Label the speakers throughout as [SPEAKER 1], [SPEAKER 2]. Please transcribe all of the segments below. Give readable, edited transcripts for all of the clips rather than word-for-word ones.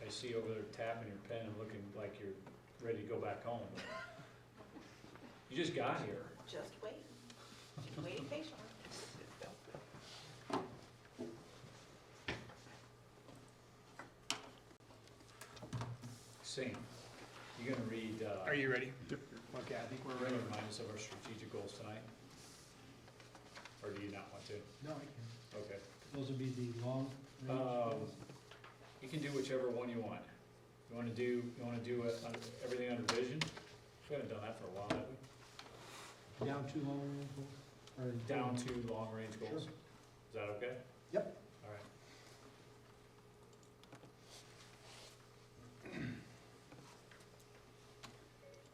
[SPEAKER 1] I see over there tapping your pen and looking like you're ready to go back home. You just got here.
[SPEAKER 2] Just wait. Waiting patiently.
[SPEAKER 1] Sam, you gonna read,
[SPEAKER 3] Are you ready? Okay, I think we're ready.
[SPEAKER 1] remind us of our strategic goals tonight? Or do you not want to?
[SPEAKER 4] No, I can.
[SPEAKER 1] Okay.
[SPEAKER 4] Those would be the long range goals.
[SPEAKER 1] You can do whichever one you want. You wanna do everything under vision? We haven't done that for a while, have we?
[SPEAKER 4] Down to long range goals? Or
[SPEAKER 1] Down to long-range goals?
[SPEAKER 4] Sure.
[SPEAKER 1] Is that okay?
[SPEAKER 4] Yep.
[SPEAKER 1] All right.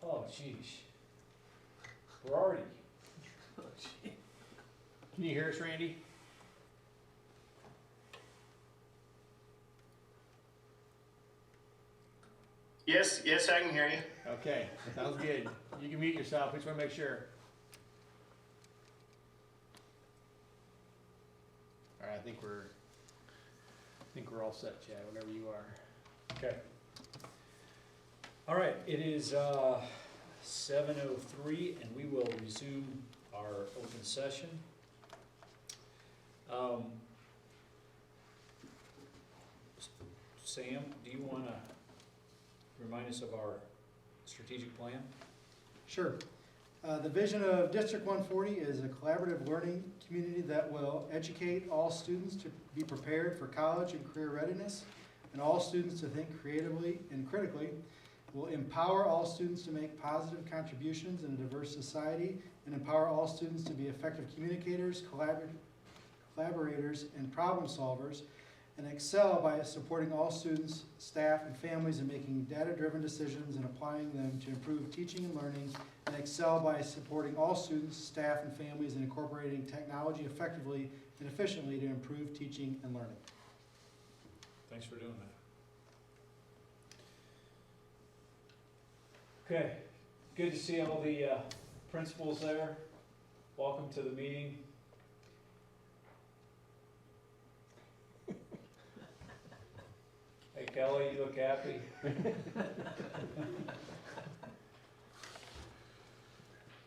[SPEAKER 1] Oh, jeez. We're already.
[SPEAKER 3] Can you hear us, Randy?
[SPEAKER 5] Yes, I can hear you.
[SPEAKER 3] Okay, sounds good. You can mute yourself, we just want to make sure. All right, I think we're all set, Chad, whenever you are.
[SPEAKER 1] Okay. All right, it is 7:03, and we will resume our open session. Sam, do you want to remind us of our strategic plan?
[SPEAKER 4] Sure. The vision of District 140 is a collaborative learning community that will educate all students to be prepared for college and career readiness, and all students to think creatively and critically, will empower all students to make positive contributions in a diverse society, and empower all students to be effective communicators, collaborators, and problem solvers, and excel by supporting all students, staff, and families in making data-driven decisions and applying them to improve teaching and learning, and excel by supporting all students, staff, and families in incorporating technology effectively and efficiently to improve teaching and learning.
[SPEAKER 1] Thanks for doing that. Okay, good to see all the principals there. Welcome to the meeting. Hey Kelly, you look happy.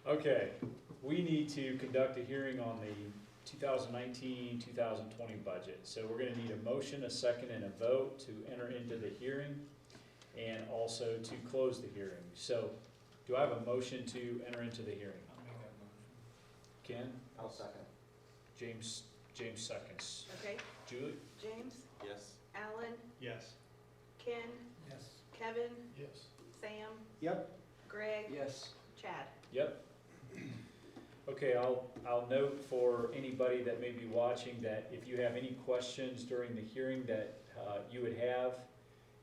[SPEAKER 1] Okay, we need to conduct a hearing on the 2019-2020 budget. So we're going to need a motion, a second, and a vote to enter into the hearing, and also to close the hearing. So do I have a motion to enter into the hearing?
[SPEAKER 6] I'll make that motion.
[SPEAKER 1] Ken?
[SPEAKER 6] I'll second.
[SPEAKER 1] James seconds.
[SPEAKER 2] Okay,
[SPEAKER 1] Julie?
[SPEAKER 2] James,
[SPEAKER 6] Yes.
[SPEAKER 2] Alan,
[SPEAKER 3] Yes.
[SPEAKER 2] Ken,
[SPEAKER 4] Yes.
[SPEAKER 2] Kevin,
[SPEAKER 3] Yes.
[SPEAKER 2] Sam,
[SPEAKER 4] Yep.
[SPEAKER 2] Greg,
[SPEAKER 6] Yes.
[SPEAKER 2] Chad.
[SPEAKER 1] Yep. Okay, I'll note for anybody that may be watching that if you have any questions during the hearing that you would have,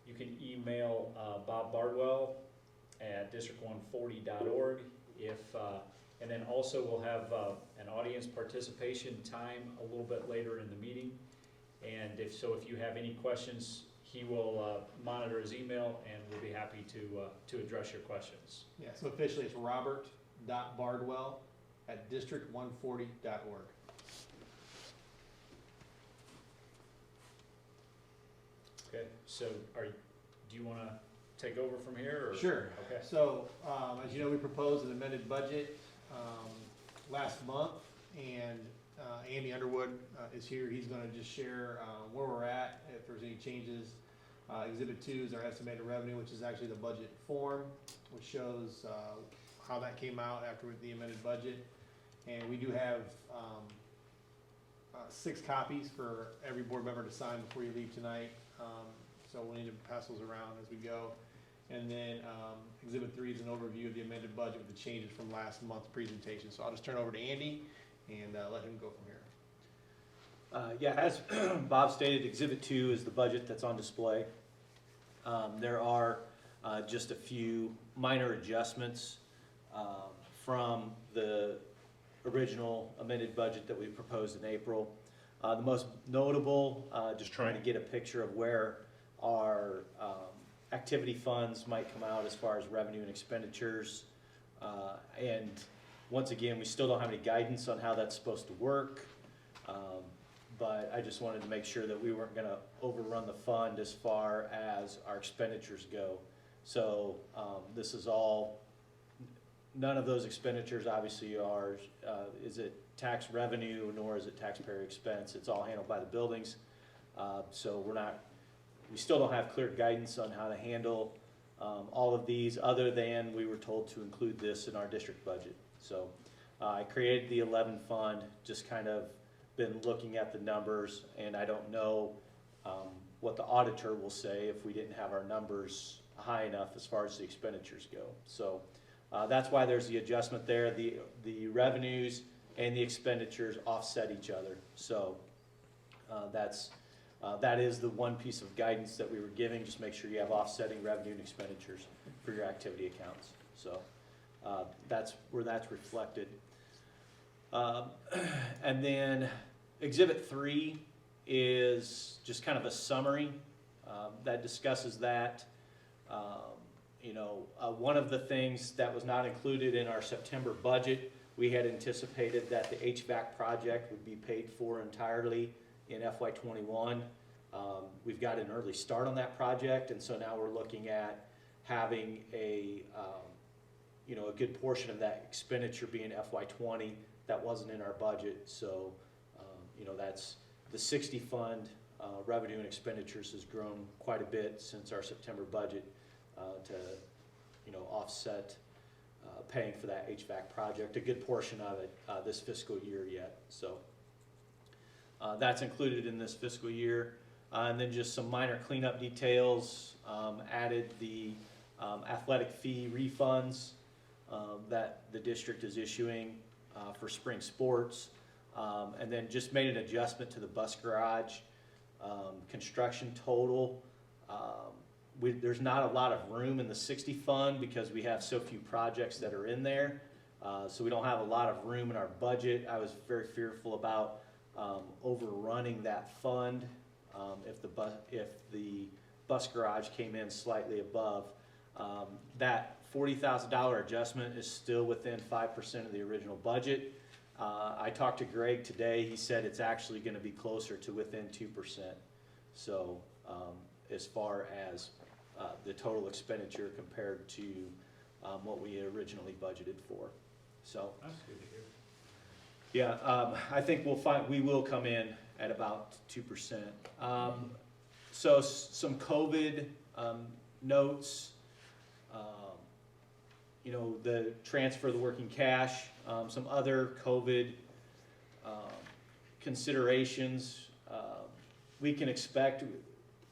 [SPEAKER 1] you can email Bob Bardwell at district140.org. And then also we'll have an audience participation time a little bit later in the meeting. And if you have any questions, he will monitor his email, and we'll be happy to address your questions.
[SPEAKER 3] Yeah, so officially it's robert.bardwell@district140.org.
[SPEAKER 1] Okay, so do you want to take over from here? Or?
[SPEAKER 3] Sure.
[SPEAKER 1] Okay.
[SPEAKER 3] So, as you know, we proposed an amended budget last month, and Andy Underwood is here. He's going to just share where we're at, if there's any changes. Exhibit 2 is our estimated revenue, which is actually the budget form, which shows how that came out after the amended budget. And we do have 6 copies for every board member to sign before you leave tonight. So we'll need to pass those around as we go. And then Exhibit 3 is an overview of the amended budget with the changes from last month's presentation. So I'll just turn it over to Andy and let him go from here.
[SPEAKER 7] Yeah, as Bob stated, Exhibit 2 is the budget that's on display. There are just a few minor adjustments from the original amended budget that we proposed in April. The most notable, just trying to get a picture of where our activity funds might come out as far as revenue and expenditures. And once again, we still don't have any guidance on how that's supposed to work. but I just wanted to make sure that we weren't gonna overrun the fund as far as our expenditures go. So, this is all, none of those expenditures obviously are, is it tax revenue, nor is it taxpayer expense. It's all handled by the buildings. So we still don't have clear guidance on how to handle all of these, other than we were told to include this in our district budget. So I created the 11 fund, just kind of been looking at the numbers, and I don't know what the auditor will say if we didn't have our numbers high enough as far as the expenditures go. So that's why there's the adjustment there. The revenues and the expenditures offset each other. So that is the one piece of guidance that we were giving. Just make sure you have offsetting revenue and expenditures for your activity accounts. So that's where that's reflected. And then Exhibit 3 is just kind of a summary that discusses that. One of the things that was not included in our September budget, we had anticipated that the HVAC project would be paid for entirely in FY21. We've got an early start on that project, and so now we're looking at having a good portion of that expenditure being FY20. That wasn't in our budget, so that's the 60 fund. Revenue and expenditures has grown quite a bit since our September budget to offset paying for that HVAC project, a good portion of it this fiscal year yet. So that's included in this fiscal year. And then just some minor cleanup details, added the athletic fee refunds that the district is issuing for spring sports. And then just made an adjustment to the bus garage construction total. There's not a lot of room in the 60 fund because we have so few projects that are in there. So we don't have a lot of room in our budget. I was very fearful about overrunning that fund if the bus garage came in slightly above. That $40,000 adjustment is still within 5% of the original budget. I talked to Greg today. He said it's actually going to be closer to within 2%. So as far as the total expenditure compared to what we had originally budgeted for. So
[SPEAKER 6] That's good to hear.
[SPEAKER 7] yeah, I think we will come in at about 2%. So some COVID notes, the transfer of the working cash, some other COVID considerations. We can expect,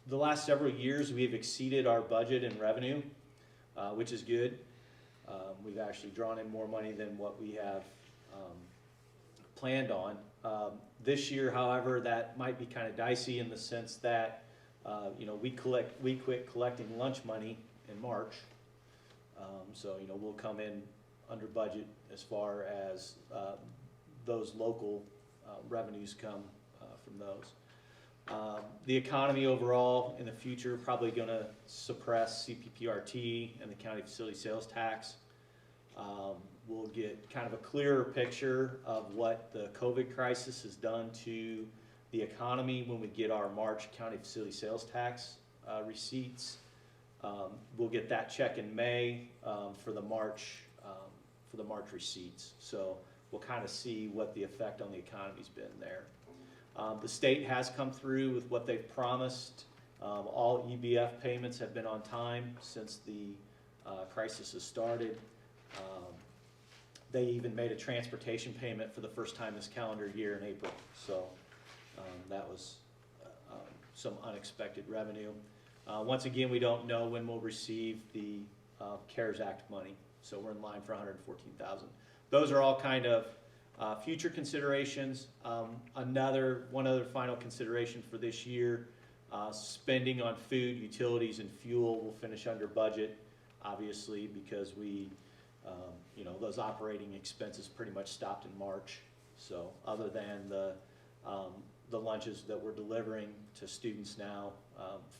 [SPEAKER 7] the last several years we've exceeded our budget in revenue, which is good. We've actually drawn in more money than what we have planned on. This year, however, that might be kind of dicey in the sense that we quit collecting lunch money in March. So we'll come in under budget as far as those local revenues come from those. The economy overall in the future probably going to suppress CPPRT and the county facility sales tax. We'll get kind of a clearer picture of what the COVID crisis has done to the economy when we get our March county facility sales tax receipts. We'll get that check in May for the March receipts. So we'll kind of see what the effect on the economy's been there. The state has come through with what they've promised. All EBF payments have been on time since the crisis has started. They even made a transportation payment for the first time this calendar year in April. So that was some unexpected revenue. Once again, we don't know when we'll receive the CARES Act money. So we're in line for $114,000. Those are all kind of future considerations. One other final consideration for this year, spending on food, utilities, and fuel will finish under budget, obviously, because we, those operating expenses pretty much stopped in March. So other than the lunches that we're delivering to students now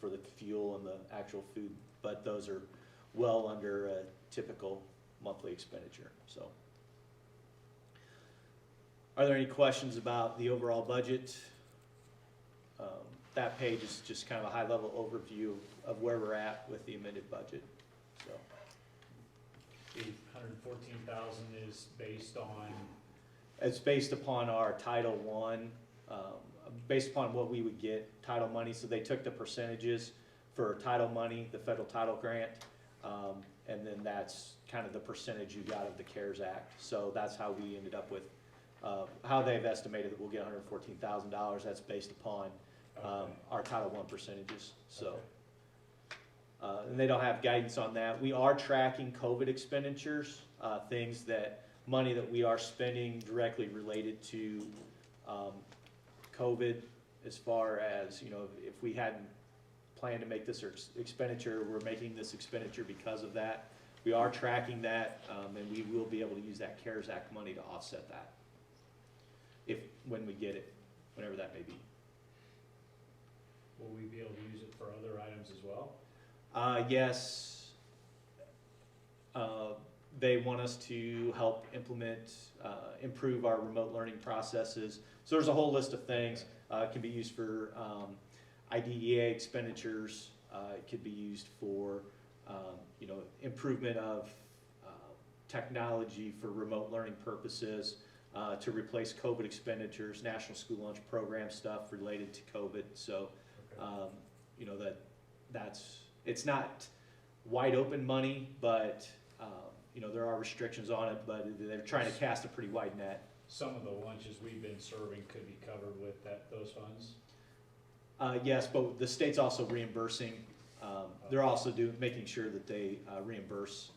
[SPEAKER 7] for the fuel and the actual food, but those are well under a typical monthly expenditure. So are there any questions about the overall budget? that page is just kind of a high-level overview of where we're at with the amended budget, so.
[SPEAKER 1] The 114,000 is based on,
[SPEAKER 7] It's based upon our Title I, based upon what we would get title money, so they took the percentages for title money, the federal title grant, and then that's kind of the percentage you got of the CARES Act. So that's how we ended up with, how they've estimated that we'll get $114,000, that's based upon
[SPEAKER 1] okay.
[SPEAKER 7] our Title I percentages, so.
[SPEAKER 1] Okay.
[SPEAKER 7] And they don't have guidance on that. We are tracking COVID expenditures, things that, money that we are spending directly related to COVID, as far as, you know, if we hadn't planned to make this expenditure, we're making this expenditure because of that. We are tracking that, and we will be able to use that CARES Act money to offset that, when we get it, whenever that may be.
[SPEAKER 1] Will we be able to use it for other items as well?
[SPEAKER 7] Yes. They want us to help implement, improve our remote learning processes. So there's a whole list of things. It can be used for IDEA expenditures. It could be used for, you know, improvement of technology for remote learning purposes, to replace COVID expenditures, National School Lunch Program stuff related to COVID. So,
[SPEAKER 1] Okay.
[SPEAKER 7] you know, it's not wide open money, but, you know, there are restrictions on it, but they're trying to cast a pretty wide net.
[SPEAKER 1] Some of the lunches we've been serving could be covered with those funds?
[SPEAKER 7] Yes, but the state's also reimbursing, they're also making sure that they reimburse,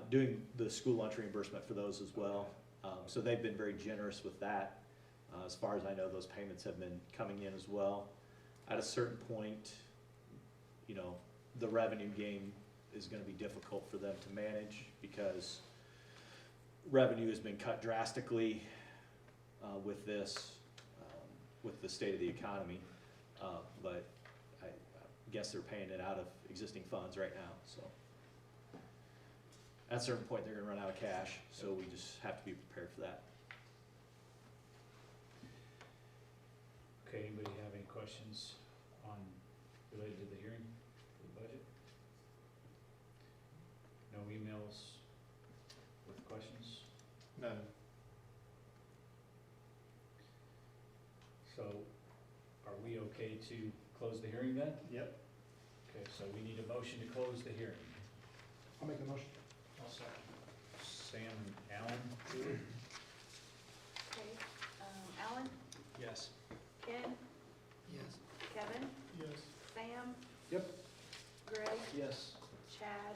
[SPEAKER 7] doing the school lunch reimbursement for those as well. So they've been very generous with that. As far as I know, those payments have been coming in as well. At a certain point, you know, the revenue game is gonna be difficult for them to manage, because revenue has been cut drastically with this, with the state of the economy. But I guess they're paying it out of existing funds right now, so. At a certain point, they're gonna run out of cash, so we just have to be prepared for that.
[SPEAKER 1] Okay, anybody have any questions related to the hearing for the budget? No emails with questions?
[SPEAKER 3] None.
[SPEAKER 1] So, are we okay to close the hearing then?
[SPEAKER 3] Yep.
[SPEAKER 1] Okay, so we need a motion to close the hearing.
[SPEAKER 4] I'll make a motion.
[SPEAKER 1] I'll second. Sam and Alan,
[SPEAKER 2] Okay, Alan,
[SPEAKER 1] yes.
[SPEAKER 2] Ken,
[SPEAKER 4] Yes.
[SPEAKER 2] Kevin,
[SPEAKER 3] Yes.
[SPEAKER 2] Sam,
[SPEAKER 4] Yep.
[SPEAKER 2] Greg,
[SPEAKER 3] Yes.
[SPEAKER 2] Chad,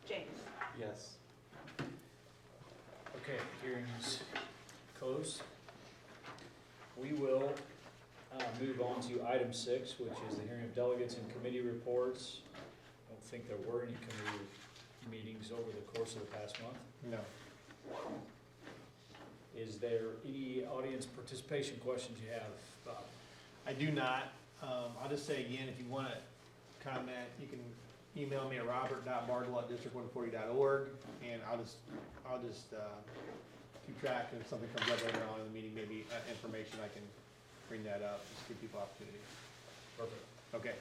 [SPEAKER 2] James.
[SPEAKER 3] Yes.
[SPEAKER 1] Okay, hearing is closed. We will move on to item 6, which is the hearing of delegates and committee reports. I don't think there were any committee meetings over the course of the past month.
[SPEAKER 3] No.
[SPEAKER 1] Is there any audience participation questions you have, Bob?
[SPEAKER 3] I do not. I'll just say again, if you want to comment, you can email me at robert.bardwell@district140.org, and I'll just keep track, and if something comes up later on in the meeting, maybe information, I can bring that up, just give people opportunity.
[SPEAKER 1] Perfect.
[SPEAKER 3] Okay.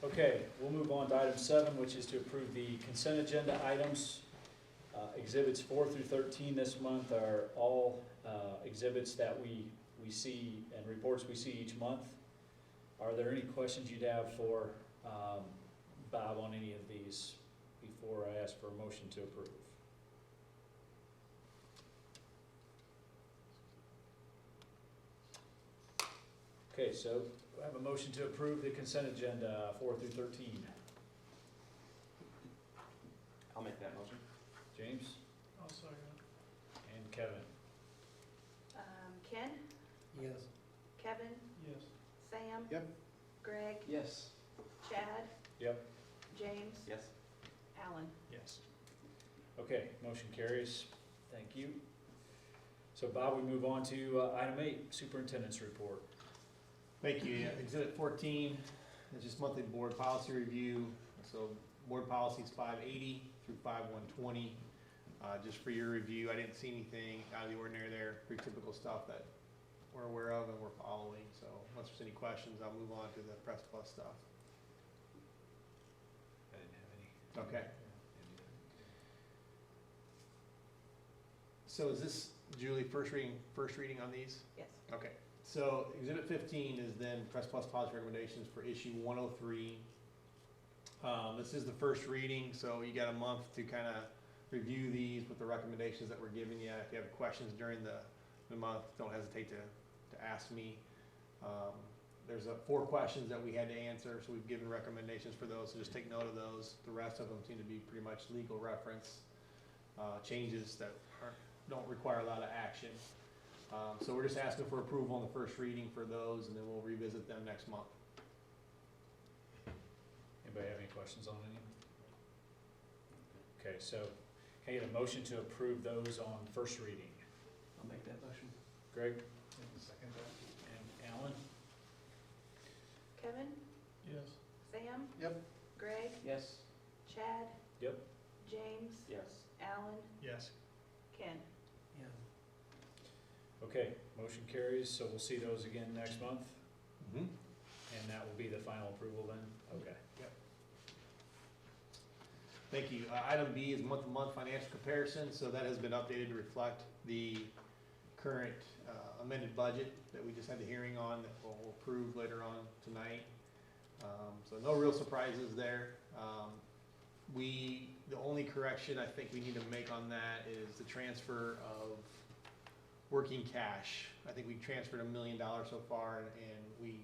[SPEAKER 1] Okay, we'll move on to item 7, which is to approve the consent agenda items. Exhibits 4 through 13 this month are all exhibits that we see and reports we see each month. Are there any questions you'd have for Bob on any of these before I ask for a motion to approve? Okay, so I have a motion to approve the consent agenda 4 through 13.
[SPEAKER 6] I'll make that motion.
[SPEAKER 1] James
[SPEAKER 3] I'll second.
[SPEAKER 1] and Kevin.
[SPEAKER 2] Ken,
[SPEAKER 4] Yes.
[SPEAKER 2] Kevin,
[SPEAKER 3] Yes.
[SPEAKER 2] Sam.
[SPEAKER 4] Yep.
[SPEAKER 2] Greg,
[SPEAKER 3] Yes.
[SPEAKER 2] Chad,
[SPEAKER 1] Yep.
[SPEAKER 2] James,
[SPEAKER 6] Yes.
[SPEAKER 2] Alan.
[SPEAKER 1] Yes. Okay, motion carries. Thank you. So Bob, we move on to item 8, Superintendent's Report.
[SPEAKER 3] Thank you. Yeah, Exhibit 14 is just monthly board policy review. So board policies 580 through 5120. Just for your review, I didn't see anything out of the ordinary there. Pretty typical stuff that we're aware of and we're following. So unless there's any questions, I'll move on to the Press Plus stuff.
[SPEAKER 1] I didn't have any.
[SPEAKER 3] Okay. So is this, Julie, first reading on these?
[SPEAKER 2] Yes.
[SPEAKER 3] Okay, so Exhibit 15 is then Press Plus policy recommendations for issue 103. This is the first reading, so you got a month to kind of review these with the recommendations that we're giving you. If you have questions during the month, don't hesitate to ask me. There's 4 questions that we had to answer, so we've given recommendations for those, so just take note of those. The rest of them seem to be pretty much legal reference changes that don't require a lot of action. So we're just asking for approval on the first reading for those, and then we'll revisit them next month.
[SPEAKER 1] Anybody have any questions on any? Okay, so can I get a motion to approve those on first reading?
[SPEAKER 6] I'll make that motion.
[SPEAKER 1] Greg? Second that. And Alan?
[SPEAKER 2] Kevin,
[SPEAKER 3] Yes.
[SPEAKER 2] Sam,
[SPEAKER 4] Yep.
[SPEAKER 2] Greg,
[SPEAKER 6] Yes.
[SPEAKER 2] Chad,
[SPEAKER 1] Yep.
[SPEAKER 2] James,
[SPEAKER 6] Yes.
[SPEAKER 2] Alan,
[SPEAKER 3] Yes.
[SPEAKER 2] Ken.
[SPEAKER 6] Yeah.
[SPEAKER 1] Okay, motion carries, so we'll see those again next month,
[SPEAKER 3] Mm-hmm.
[SPEAKER 1] and that will be the final approval then? Okay.
[SPEAKER 3] Thank you. Item B is month-to-month financial comparison, so that has been updated to reflect the current amended budget that we just had the hearing on, that we'll approve later on tonight. So no real surprises there. The only correction I think we need to make on that is the transfer of working cash. I think we transferred $1 million so far, and we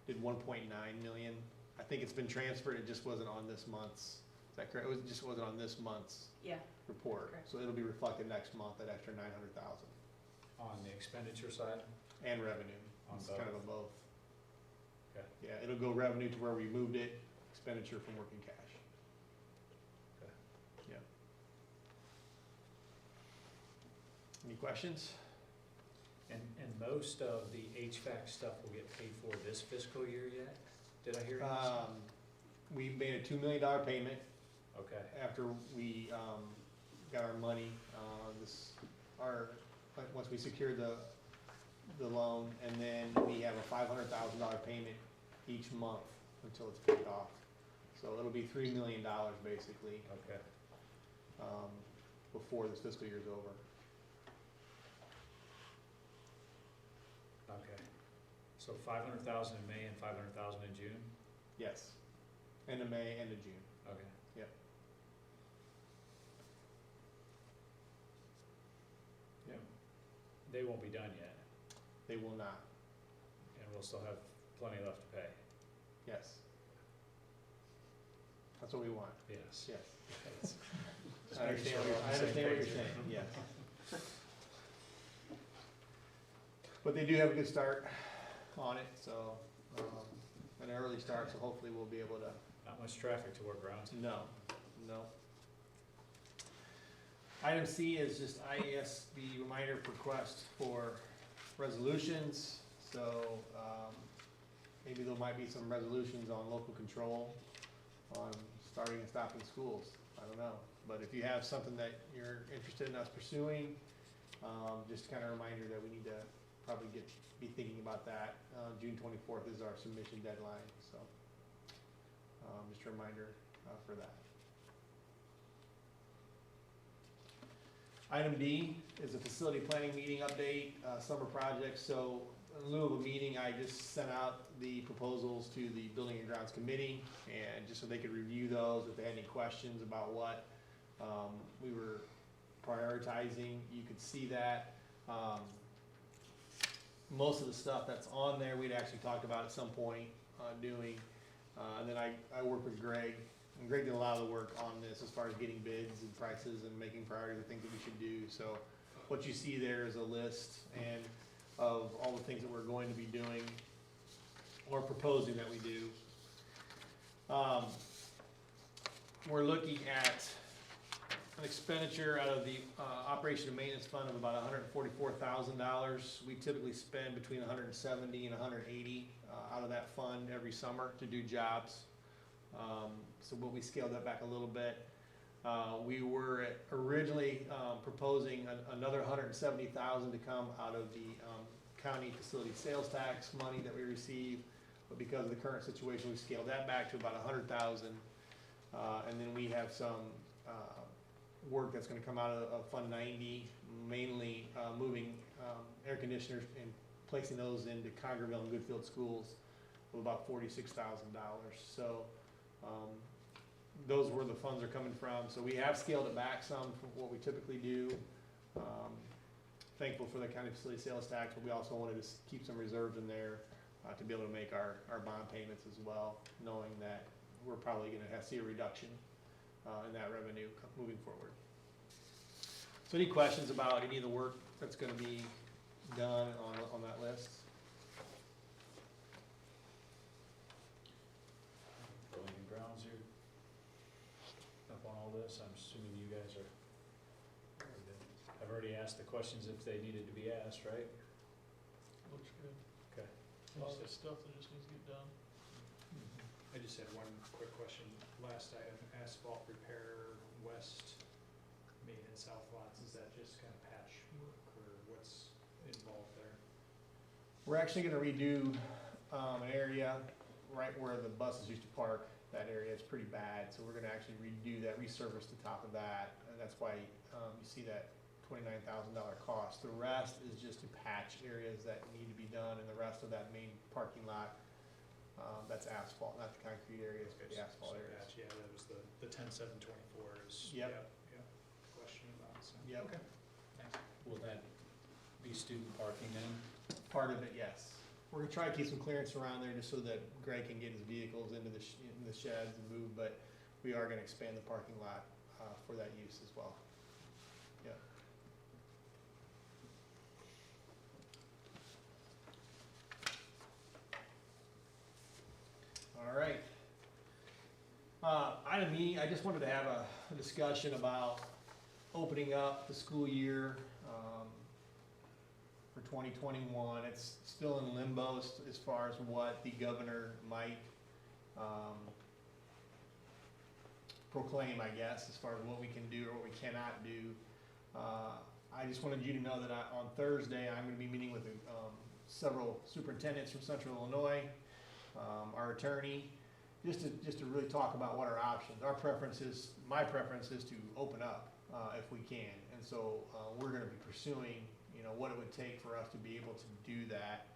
[SPEAKER 3] did 1.9 million. I think it's been transferred, it just wasn't on this month's. Is that correct? It just wasn't on this month's
[SPEAKER 2] Yeah.
[SPEAKER 3] report.
[SPEAKER 2] Correct.
[SPEAKER 3] So it'll be reflected next month, that extra 900,000.
[SPEAKER 1] On the expenditure side?
[SPEAKER 3] And revenue.
[SPEAKER 1] On
[SPEAKER 3] It's
[SPEAKER 1] both.
[SPEAKER 3] kind of a both.
[SPEAKER 1] Okay.
[SPEAKER 3] Yeah, it'll go revenue to where we moved it, expenditure from working cash.
[SPEAKER 1] Okay.
[SPEAKER 3] Yeah. Any questions?
[SPEAKER 1] And most of the HVAC stuff will get paid for this fiscal year yet? Did I hear you?
[SPEAKER 3] We made a $2 million payment
[SPEAKER 1] Okay,
[SPEAKER 3] after we got our money. Once we secured the loan, and then we have a $500,000 payment each month until it's paid off. So it'll be $3 million basically
[SPEAKER 1] okay.
[SPEAKER 3] before this fiscal year's over.
[SPEAKER 1] Okay. So 500,000 in May and 500,000 in June?
[SPEAKER 3] Yes, end of May, end of June.
[SPEAKER 1] Okay.
[SPEAKER 3] Yep.
[SPEAKER 1] Yeah. They won't be done yet,
[SPEAKER 3] They will not.
[SPEAKER 1] and we'll still have plenty left to pay.
[SPEAKER 3] Yes. That's what we want.
[SPEAKER 1] Yes.
[SPEAKER 3] Yes.
[SPEAKER 1] Just
[SPEAKER 3] I
[SPEAKER 1] making
[SPEAKER 3] understand
[SPEAKER 1] sure we're on the same
[SPEAKER 3] what you're
[SPEAKER 1] page.
[SPEAKER 3] saying, yes. But they do have a good start on it, so, an early start, so hopefully we'll be able to,
[SPEAKER 1] Not much traffic to work around.
[SPEAKER 3] no. Item C is just IASB reminder request for resolutions, so, maybe there might be some resolutions on local control, on starting and stopping schools, I don't know. But if you have something that you're interested in us pursuing, just kind of a reminder that we need to probably be thinking about that. June 24th is our submission deadline, so just a reminder for that. Item D is a facility planning meeting update, summer project. So in lieu of a meeting, I just sent out the proposals to the Building and Grounds Committee, and just so they could review those, if they had any questions about what we were prioritizing, you could see that. Most of the stuff that's on there, we'd actually talked about at some point doing. And then I worked with Greg, and Greg did a lot of the work on this as far as getting bids and prices and making priorities of things that we should do. So what you see there is a list and of all the things that we're going to be doing or proposing that we do. We're looking at an expenditure out of the operation and maintenance fund of about $144,000. We typically spend between 170 and 180 out of that fund every summer to do jobs. So what we scaled that back a little bit. We were originally proposing another $170,000 to come out of the county facility sales tax money that we receive, but because of the current situation, we scaled that back to about 100,000. And then we have some work that's gonna come out of Fund 90, mainly moving air conditioners and placing those into Congerville and Goodfield schools of about $46,000. So those where the funds are coming from. So we have scaled it back some from what we typically do. Thankful for the county facility sales tax, but we also wanted to keep some reserves in there to be able to make our bond payments as well, knowing that we're probably gonna see a reduction in that revenue moving forward. So any questions about any of the work that's gonna be done on that list?
[SPEAKER 1] Building and grounds here. Up on all this, I'm assuming you guys are, I've already asked the questions if they needed to be asked, right?
[SPEAKER 8] Looks good.
[SPEAKER 1] Okay.
[SPEAKER 8] A lot of stuff that just needs to get done.
[SPEAKER 9] I just had one quick question. Last item, asphalt repair, west main and south lots, is that just kind of patch work or what's involved there?
[SPEAKER 3] We're actually gonna redo an area right where the buses used to park. That area is pretty bad, so we're gonna actually redo that, resurface the top of that, and that's why you see that $29,000 cost. The rest is just to patch areas that need to be done, and the rest of that main parking lot, that's asphalt, not the concrete areas, but the asphalt
[SPEAKER 9] So
[SPEAKER 3] areas.
[SPEAKER 9] patch, yeah, that was the 10-7-24 is,
[SPEAKER 3] Yep.
[SPEAKER 9] yeah, question about, so.
[SPEAKER 3] Yep.
[SPEAKER 9] Okay, thanks.
[SPEAKER 1] Will that be student parking then?
[SPEAKER 3] Part of it, yes. We're gonna try to keep some clearance around there just so that Greg can get his vehicles into the sheds and move, but we are gonna expand the parking lot for that use as well. Yeah. All right. Item E, I just wanted to have a discussion about opening up the school year for 2021. It's still in limbo as far as what the governor might proclaim, I guess, as far as what we can do or what we cannot do. I just wanted you to know that on Thursday, I'm gonna be meeting with several superintendents from Central Illinois, our attorney, just to really talk about what our options. My preference is to open up if we can. And so we're gonna be pursuing, what it would take for us to be able to do that.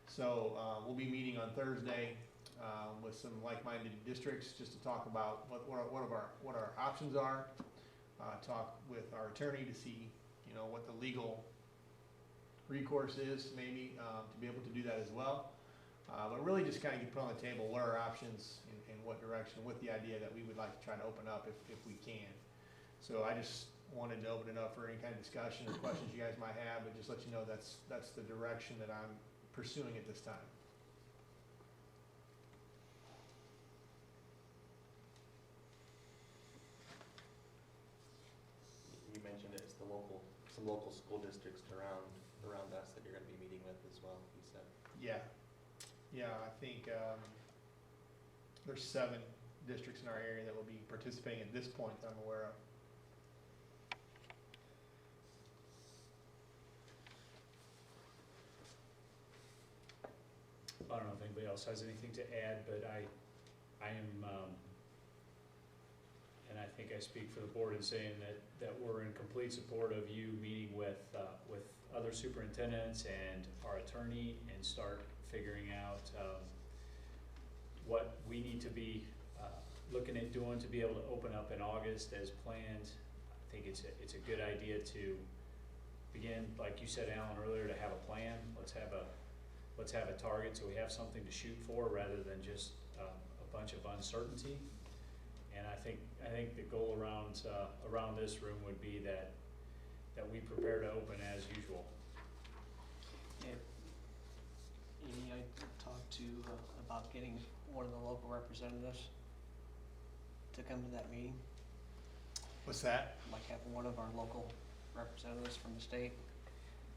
[SPEAKER 3] So we'll be meeting on Thursday with some like-minded districts just to talk about what our options are. Talk with our attorney to see, what the legal recourse is maybe to be able to do that as well. But really just kind of get put on the table what are our options and what direction, with the idea that we would like to try to open up if we can. So I just wanted to open it up for any kind of discussion or questions you guys might have, but just let you know that's the direction that I'm pursuing at this time.
[SPEAKER 6] You mentioned it's some local school districts around us that you're gonna be meeting with as well, you said.
[SPEAKER 3] Yeah, I think there's 7 districts in our area that will be participating at this point that I'm aware of.
[SPEAKER 1] I don't know if anybody else has anything to add, but I am, and I think I speak for the board in saying that we're in complete support of you meeting with other superintendents and our attorney and start figuring out what we need to be looking at doing to be able to open up in August as planned. I think it's a good idea to begin, like you said, Alan, earlier, to have a plan. Let's have a target so we have something to shoot for rather than just a bunch of uncertainty. And I think the goal around this room would be that we prepare to open as usual.
[SPEAKER 10] Amy, I talked to about getting one of the local representatives to come to that meeting,
[SPEAKER 3] What's that?
[SPEAKER 10] like having one of our local representatives from the state,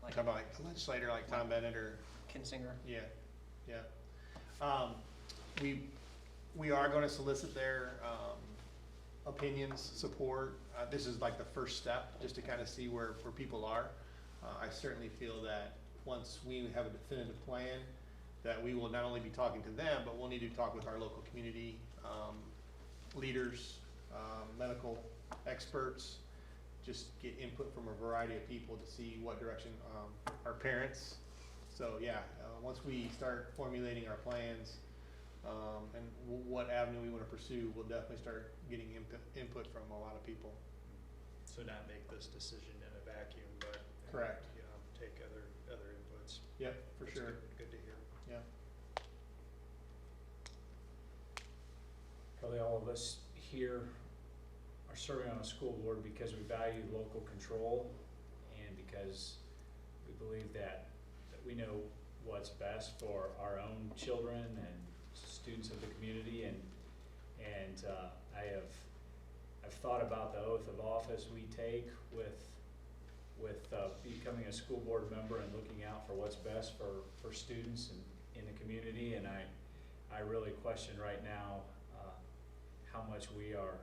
[SPEAKER 10] like
[SPEAKER 3] Talk about like a legislator like Tom Bennett or,
[SPEAKER 10] Kinsinger.
[SPEAKER 3] yeah. We are gonna solicit their opinions, support. This is like the first step, just to kind of see where people are. I certainly feel that once we have a definitive plan, that we will not only be talking to them, but we'll need to talk with our local community, leaders, medical experts, just get input from a variety of people to see what direction, our parents. So yeah, once we start formulating our plans, and what avenue we wanna pursue, we'll definitely start getting input from a lot of people.
[SPEAKER 9] So not make this decision in a vacuum, but.
[SPEAKER 3] Correct.
[SPEAKER 9] You know, take other inputs.
[SPEAKER 3] Yep, for
[SPEAKER 9] That's
[SPEAKER 3] sure.
[SPEAKER 9] Good to hear.
[SPEAKER 3] Yeah.
[SPEAKER 1] Probably all of us here are serving on a school board because we value local control and because we believe that we know what's best for our own children and students of the community, and I've thought about the oath of office we take with becoming a school board member and looking out for what's best for students and in the community, and I really question right now how much we are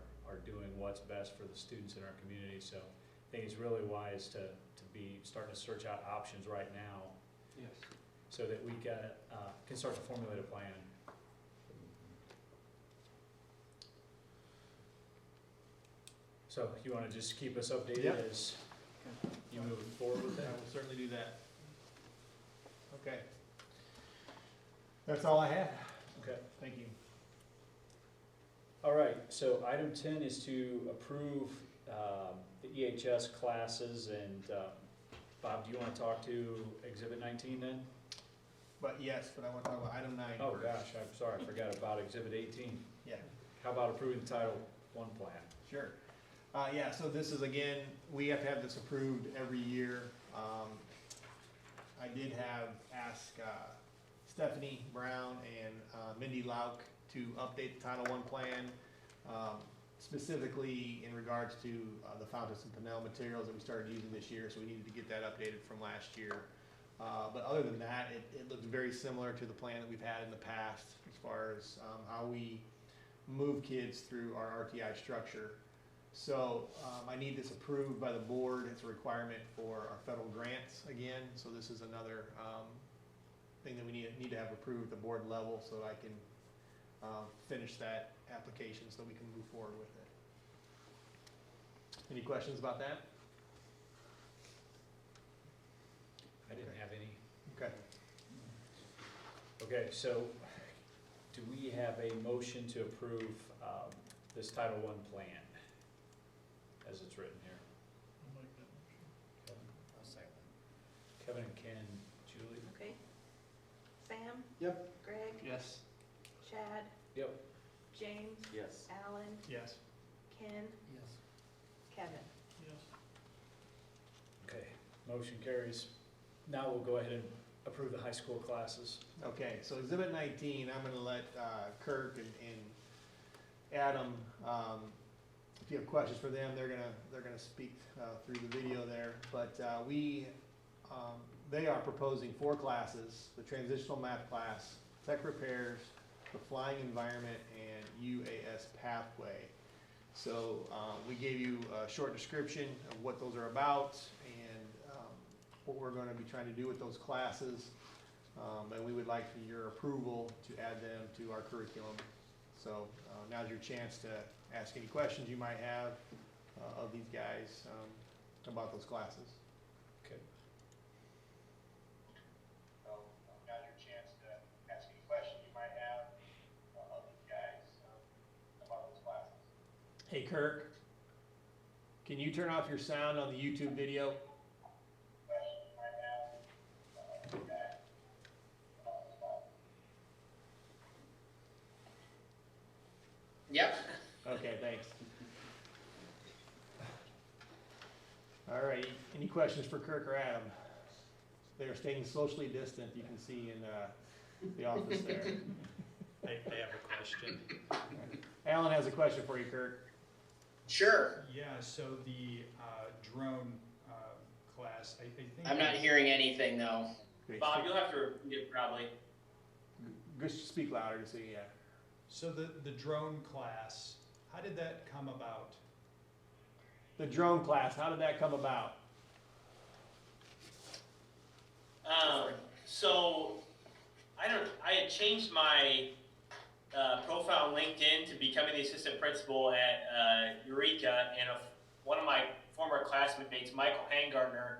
[SPEAKER 1] doing what's best for the students in our community. So I think it's really wise to be starting to search out options right now,
[SPEAKER 10] Yes.
[SPEAKER 1] so that we can start to formulate a plan. So you wanna just keep us updated
[SPEAKER 3] Yep.
[SPEAKER 1] as you move forward with
[SPEAKER 3] I
[SPEAKER 1] that?
[SPEAKER 3] will certainly do that. Okay. That's all I have.
[SPEAKER 1] Okay.
[SPEAKER 3] Thank you.
[SPEAKER 1] All right, so item 10 is to approve the EHS classes, and Bob, do you wanna talk to Exhibit 19 then?
[SPEAKER 3] But yes, I want to talk about item 9
[SPEAKER 1] Oh
[SPEAKER 3] first.
[SPEAKER 1] gosh, I'm sorry, I forgot about Exhibit 18.
[SPEAKER 3] Yeah.
[SPEAKER 1] How about approving the Title I plan?
[SPEAKER 3] Sure. Yeah, so this is, again, we have to have this approved every year. I did ask Stephanie Brown and Mindy Lauk to update the Title I plan, specifically in regards to the Fountas and Pinnell materials that we started using this year, so we needed to get that updated from last year. But other than that, it looks very similar to the plan that we've had in the past as far as how we move kids through our RTI structure. So I need this approved by the board. It's a requirement for our federal grants again. So this is another thing that we need to have approved at the board level so I can finish that application so we can move forward with it. Any questions about that?
[SPEAKER 1] I didn't have any.
[SPEAKER 3] Okay.
[SPEAKER 1] Okay, so do we have a motion to approve this Title I plan as it's written here?
[SPEAKER 8] I'll make that motion.
[SPEAKER 1] Kevin?
[SPEAKER 6] I'll second.
[SPEAKER 1] Kevin and Ken, Julie?
[SPEAKER 2] Okay. Sam,
[SPEAKER 4] Yep.
[SPEAKER 2] Greg,
[SPEAKER 10] Yes.
[SPEAKER 2] Chad,
[SPEAKER 1] Yep.
[SPEAKER 2] James,
[SPEAKER 6] Yes.
[SPEAKER 2] Alan,
[SPEAKER 9] Yes.
[SPEAKER 2] Ken,
[SPEAKER 10] Yes.
[SPEAKER 2] Kevin.
[SPEAKER 8] Yes.
[SPEAKER 1] Okay, motion carries. Now we'll go ahead and approve the high school classes.
[SPEAKER 3] Okay, so Exhibit 19, I'm gonna let Kirk and Adam, if you have questions for them, they're gonna speak through the video there. But they are proposing 4 classes: the transitional math class, tech repairs, the flying environment, and UAS pathway. So we gave you a short description of what those are about and what we're gonna be trying to do with those classes. And we would like for your approval to add them to our curriculum. So now's your chance to ask any questions you might have of these guys about those classes.
[SPEAKER 1] Okay.
[SPEAKER 3] So now's your chance to ask any questions you might have of these guys about those classes. Hey Kirk, can you turn off your sound on the YouTube video?
[SPEAKER 11] Yep.
[SPEAKER 3] Okay, thanks. All right, any questions for Kirk or Adam? They are staying socially distant, you can see in the office there.
[SPEAKER 9] I have a question.
[SPEAKER 3] Alan has a question for you, Kirk.
[SPEAKER 11] Sure.
[SPEAKER 9] Yeah, so the drone class, I think.
[SPEAKER 11] I'm not hearing anything though.
[SPEAKER 3] Great,
[SPEAKER 11] Bob,
[SPEAKER 3] speak-
[SPEAKER 11] you'll have to repeat it probably.
[SPEAKER 3] Just speak louder to see, yeah.
[SPEAKER 9] So the drone class, how did that come about?
[SPEAKER 3] The drone class, how did that come about?
[SPEAKER 11] So I had changed my profile on LinkedIn to becoming the assistant principal at Eureka, and one of my former classmates, Michael Hangartner,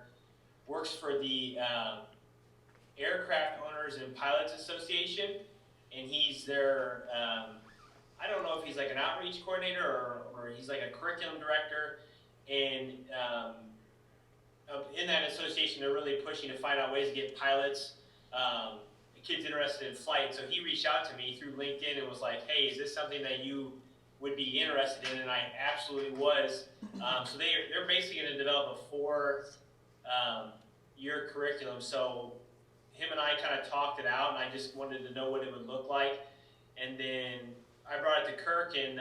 [SPEAKER 11] works for the Aircraft Owners and Pilots Association, and he's their, I don't know if he's like an outreach coordinator or he's like a curriculum director, and in that association, they're really pushing to find out ways to get pilots, kids interested in flight. So he reached out to me through LinkedIn and was like, hey, is this something that you would be interested in? And I absolutely was. So they're basically going to develop a 4-year curriculum. So him and I kind of talked it out, and I just wanted to know what it would look like. And then I brought it to Kirk, and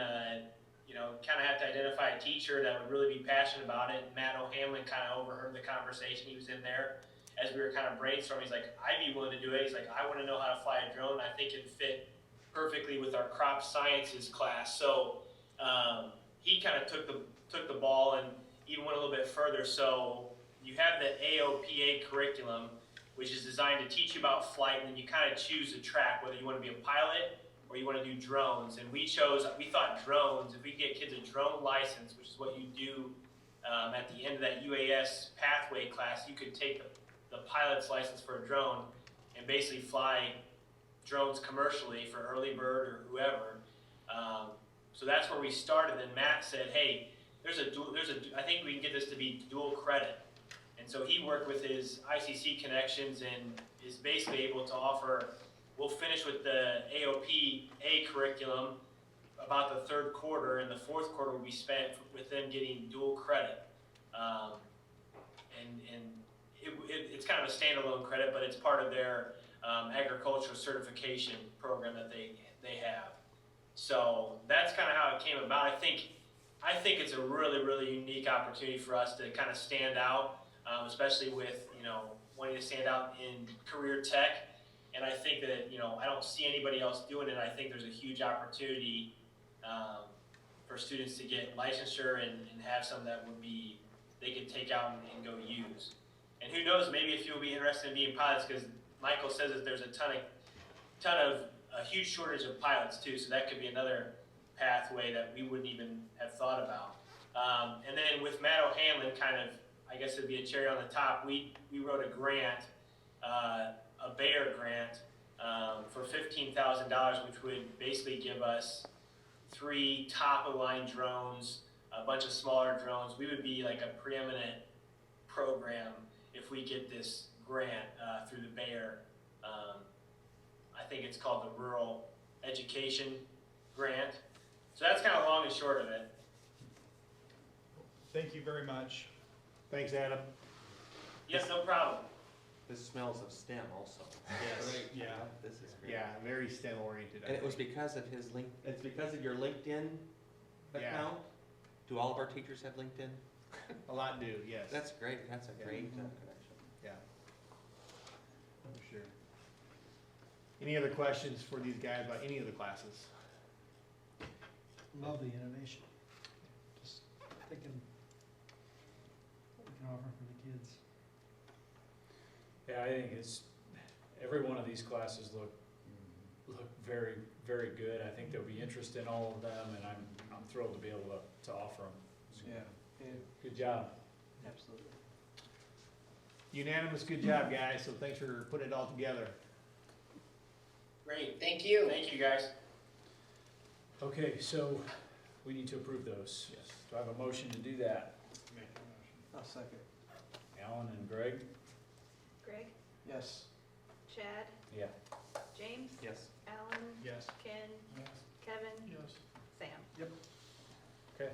[SPEAKER 11] kind of have to identify a teacher that would really be passionate about it. Matt O'Hanlon kind of overheard the conversation. He was in there as we were kind of brainstorming. He's like, I'd be willing to do it. He's like, I want to know how to fly a drone. I think it'd fit perfectly with our crop sciences class. So he kind of took the ball and even went a little bit further. So you have the AOPA curriculum, which is designed to teach you about flight, and then you kind of choose a track, whether you want to be a pilot or you want to do drones. And we thought drones, if we get kids a drone license, which is what you do at the end of that UAS pathway class, you could take the pilot's license for a drone and basically fly drones commercially for Early Bird or whoever. So that's where we started. And Matt said, hey, I think we can get this to be dual credit. And so he worked with his ICC connections and is basically able to offer, we'll finish with the AOPA curriculum about the third quarter, and the fourth quarter will be spent with them getting dual credit. It's kind of a standalone credit, but it's part of their agricultural certification program that they have. So that's kind of how it came about. I think it's a really, really unique opportunity for us to kind of stand out, especially with, wanting to stand out in career tech. And I think that, I don't see anybody else doing it. I think there's a huge opportunity for students to get licensure and have some that they could take out and go use. And who knows, maybe if you'll be interested in being pilots, because Michael says that there's a huge shortage of pilots too, so that could be another pathway that we wouldn't even have thought about. And then with Matt O'Hanlon, kind of, I guess it'd be a cherry on the top, we wrote a grant, a Bayer grant, for $15,000, which would basically give us 3 top-of-the-line drones, a bunch of smaller drones. We would be like a preeminent program if we get this grant through the Bayer. I think it's called the Rural Education Grant. So that's kind of long and short of it.
[SPEAKER 9] Thank you very much.
[SPEAKER 3] Thanks, Adam.
[SPEAKER 11] Yes, no problem.
[SPEAKER 6] This smells of STEM also.
[SPEAKER 11] Yes.
[SPEAKER 9] Yeah.
[SPEAKER 6] This is great.
[SPEAKER 3] Yeah, very STEM oriented.
[SPEAKER 6] And it was because of it's because of your LinkedIn account? Do all of our teachers have LinkedIn?
[SPEAKER 3] A lot do, yes.
[SPEAKER 6] That's great. That's a great connection.
[SPEAKER 3] Yeah. For sure. Any other questions for these guys about any of the classes?
[SPEAKER 4] Love the innovation. Just thinking what we can offer for the kids.
[SPEAKER 1] Yeah, I think every one of these classes look very, very good. I think there'll be interest in all of them, and I'm thrilled to be able to offer them.
[SPEAKER 10] Yeah.
[SPEAKER 1] Good job.
[SPEAKER 10] Absolutely.
[SPEAKER 3] Unanimous, good job, guys, so thanks for putting it all together.
[SPEAKER 11] Great, thank you. Thank you, guys.
[SPEAKER 1] Okay, so we need to approve those.
[SPEAKER 3] Yes.
[SPEAKER 1] Do I have a motion to do that?
[SPEAKER 9] Make a motion.
[SPEAKER 10] I'll second.
[SPEAKER 1] Alan and Greg?
[SPEAKER 2] Greg,
[SPEAKER 10] Yes.
[SPEAKER 2] Chad,
[SPEAKER 1] Yeah.
[SPEAKER 2] James,
[SPEAKER 6] Yes.
[SPEAKER 2] Alan,
[SPEAKER 9] Yes.
[SPEAKER 2] Ken,
[SPEAKER 9] Yes.
[SPEAKER 2] Kevin,
[SPEAKER 8] Yes.
[SPEAKER 2] Sam.
[SPEAKER 1] Okay.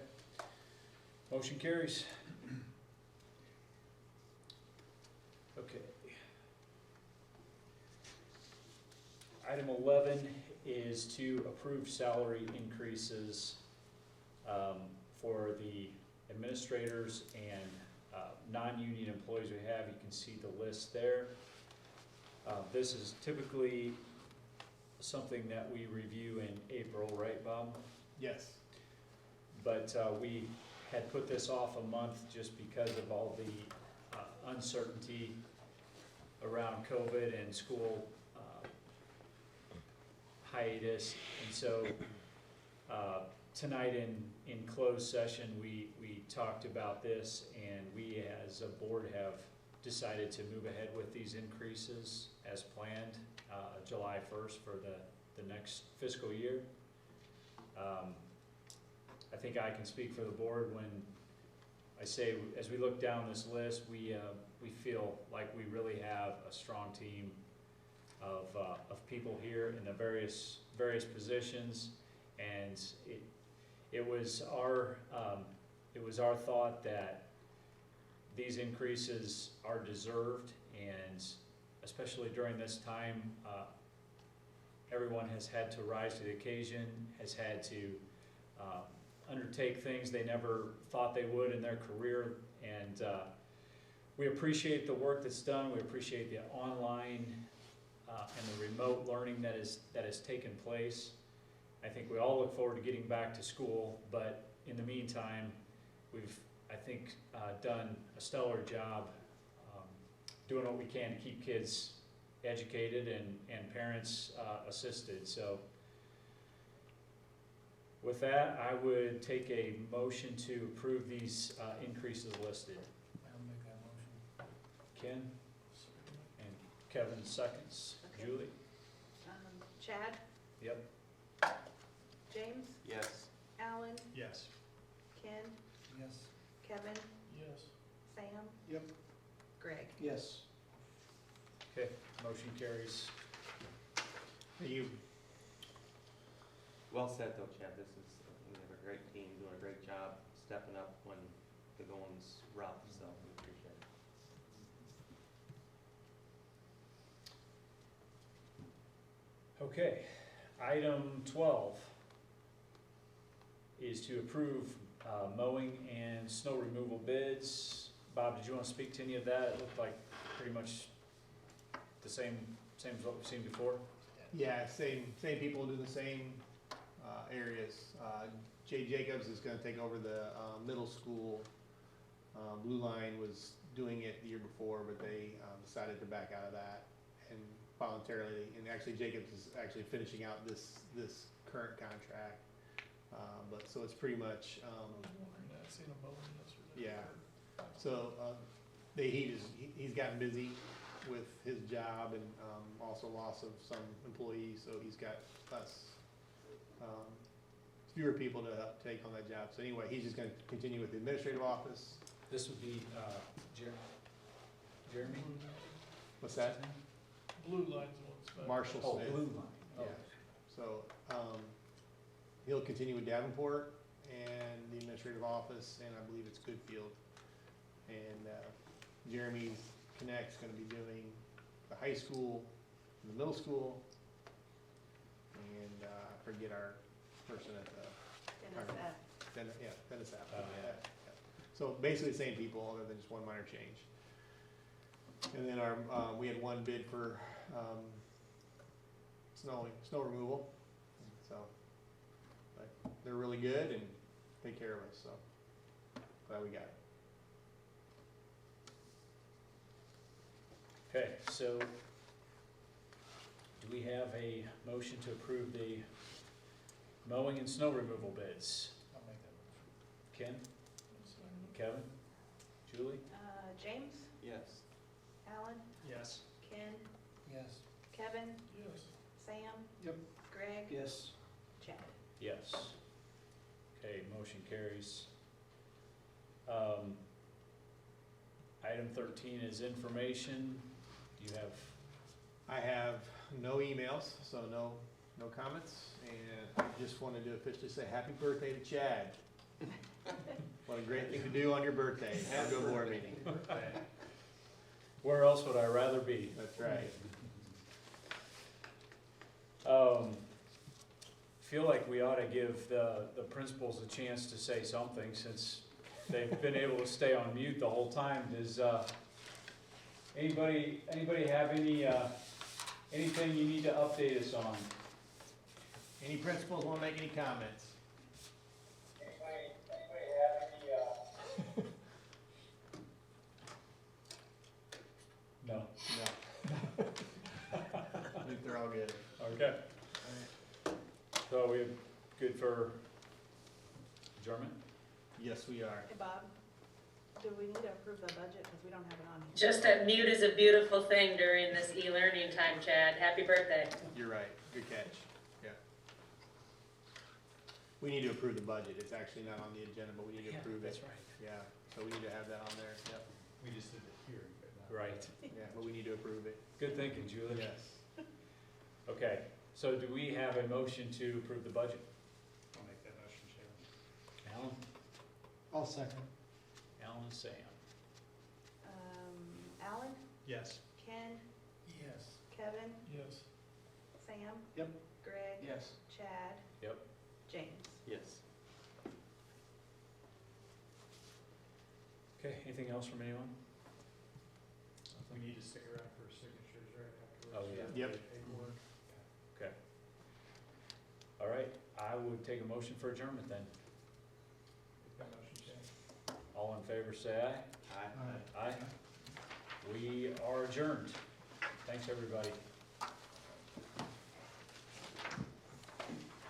[SPEAKER 1] Motion carries. Okay. Item 11 is to approve salary increases for the administrators and non-union employees we have. You can see the list there. This is typically something that we review in April, right, Bob?
[SPEAKER 3] Yes.
[SPEAKER 1] But we had put this off a month just because of all the uncertainty around COVID and school hiatus. And so tonight in closed session, we talked about this, and we as a board have decided to move ahead with these increases as planned, July 1st for the next fiscal year. I think I can speak for the board when I say, as we look down this list, we feel like we really have a strong team of people here in the various positions, and it was our thought that these increases are deserved, and especially during this time, everyone has had to rise to the occasion, has had to undertake things they never thought they would in their career, and we appreciate the work that's done. We appreciate the online and the remote learning that has taken place. I think we all look forward to getting back to school, but in the meantime, we've, I think, done a stellar job doing what we can to keep kids educated and parents assisted. So with that, I would take a motion to approve these increases listed.
[SPEAKER 4] I'll make that motion.
[SPEAKER 1] Ken and Kevin seconds.
[SPEAKER 2] Okay.
[SPEAKER 1] Julie?
[SPEAKER 2] Chad,
[SPEAKER 1] Yep.
[SPEAKER 2] James,
[SPEAKER 6] Yes.
[SPEAKER 2] Alan,
[SPEAKER 9] Yes.
[SPEAKER 2] Ken,
[SPEAKER 4] Yes.
[SPEAKER 2] Kevin,
[SPEAKER 8] Yes.
[SPEAKER 2] Sam,
[SPEAKER 4] Yep.
[SPEAKER 2] Greg.
[SPEAKER 10] Yes.
[SPEAKER 1] Okay, motion carries.
[SPEAKER 3] You,
[SPEAKER 6] Well said though, Chad. This is, we have a great team doing a great job stepping up when the going's rough, so we appreciate it.
[SPEAKER 1] Okay, item 12 is to approve mowing and snow removal bids. Bob, did you want to speak to any of that? It looked like pretty much the same as what we've seen before.
[SPEAKER 3] yeah, same people do the same areas. Jay Jacobs is gonna take over the middle school. Blue Line was doing it the year before, but they decided to back out of that and voluntarily, and actually Jacobs is actually finishing out this current contract. But so it's pretty much,
[SPEAKER 8] I was wondering that, I seen a Mowing yesterday.
[SPEAKER 3] yeah. So, he's gotten busy with his job and, also loss of some employees, so he's got less, fewer people to take on that job. So anyway, he's just gonna continue with the administrative office.
[SPEAKER 1] This would be Jeremy?
[SPEAKER 3] What's that?
[SPEAKER 8] Blue Line's the one's back.
[SPEAKER 3] Marshall
[SPEAKER 1] Oh,
[SPEAKER 3] Smith.
[SPEAKER 1] Blue Line. Oh.
[SPEAKER 3] Yeah. So, he'll continue with Davenport and the administrative office, and I believe it's Goodfield. And, Jeremy Connect's gonna be doing the high school, and the middle school, and, I forget our person at the,
[SPEAKER 2] Dennis F.
[SPEAKER 3] Dennis App.
[SPEAKER 1] yeah.
[SPEAKER 3] So basically the same people, other than just one minor change. And then we had one bid for, snow removal, so, but they're really good and take care of us, so glad we got it.
[SPEAKER 1] Okay, so do we have a motion to approve the mowing and snow removal bids?
[SPEAKER 4] I'll make that motion.
[SPEAKER 1] Ken, Kevin, Julie?
[SPEAKER 2] James,
[SPEAKER 6] Yes.
[SPEAKER 2] Alan,
[SPEAKER 9] Yes.
[SPEAKER 2] Ken,
[SPEAKER 4] Yes.
[SPEAKER 2] Kevin,
[SPEAKER 8] Yes.
[SPEAKER 2] Sam.
[SPEAKER 4] Yep.
[SPEAKER 2] Greg.
[SPEAKER 10] Yes.
[SPEAKER 2] Chad.
[SPEAKER 1] Yes. Okay, motion carries. Item 13 is information. Do you have,
[SPEAKER 3] I have no emails, so no comments, and I just wanted to officially say happy birthday to Chad. What a great thing to do on your birthday, have a board meeting.
[SPEAKER 1] where else would I rather be?
[SPEAKER 3] That's right.
[SPEAKER 1] Feel like we ought to give the principals a chance to say something, since they've been able to stay on mute the whole time. Does anybody have anything you need to update us on?
[SPEAKER 3] Any principals wanna make any comments?
[SPEAKER 1] No.
[SPEAKER 3] No.
[SPEAKER 1] Okay. So we good for adjournment?
[SPEAKER 3] Yes, we are.
[SPEAKER 2] Hey, Bob, do we need to approve the budget, because we don't have it on here?
[SPEAKER 12] Just that mute is a beautiful thing during this e-learning time, Chad. Happy birthday.
[SPEAKER 3] You're right. Good catch. Yeah. We need to approve the budget. It's actually not on the agenda, but we need to approve it.
[SPEAKER 1] That's right.
[SPEAKER 3] Yeah, so we need to have that on there. Yep.
[SPEAKER 9] We just did the hearing, but not.
[SPEAKER 1] Right.
[SPEAKER 3] Yeah, but we need to approve it.
[SPEAKER 1] Good thinking, Julie.
[SPEAKER 3] Yes.
[SPEAKER 1] Okay, so do we have a motion to approve the budget?
[SPEAKER 9] I'll make that motion, Chairman.
[SPEAKER 1] Alan?
[SPEAKER 4] I'll second.
[SPEAKER 1] Alan and Sam.
[SPEAKER 2] Alan,
[SPEAKER 9] Yes.
[SPEAKER 2] Ken,
[SPEAKER 8] Yes.
[SPEAKER 2] Kevin,
[SPEAKER 8] Yes.
[SPEAKER 2] Sam?
[SPEAKER 4] Yep.
[SPEAKER 2] Greg?
[SPEAKER 10] Yes.
[SPEAKER 2] Chad?
[SPEAKER 1] Yep.
[SPEAKER 2] James?
[SPEAKER 6] Yes.
[SPEAKER 1] Okay, anything else from anyone?
[SPEAKER 9] We need to stick around for signatures right afterwards.
[SPEAKER 1] Oh, yeah.
[SPEAKER 3] Yep.
[SPEAKER 9] Paperwork.
[SPEAKER 1] Okay. All right, I would take a motion for adjournment then.
[SPEAKER 9] Make that motion, Chairman.
[SPEAKER 1] All in favor, say aye.
[SPEAKER 6] Aye.
[SPEAKER 1] Aye. We are adjourned. Thanks, everybody.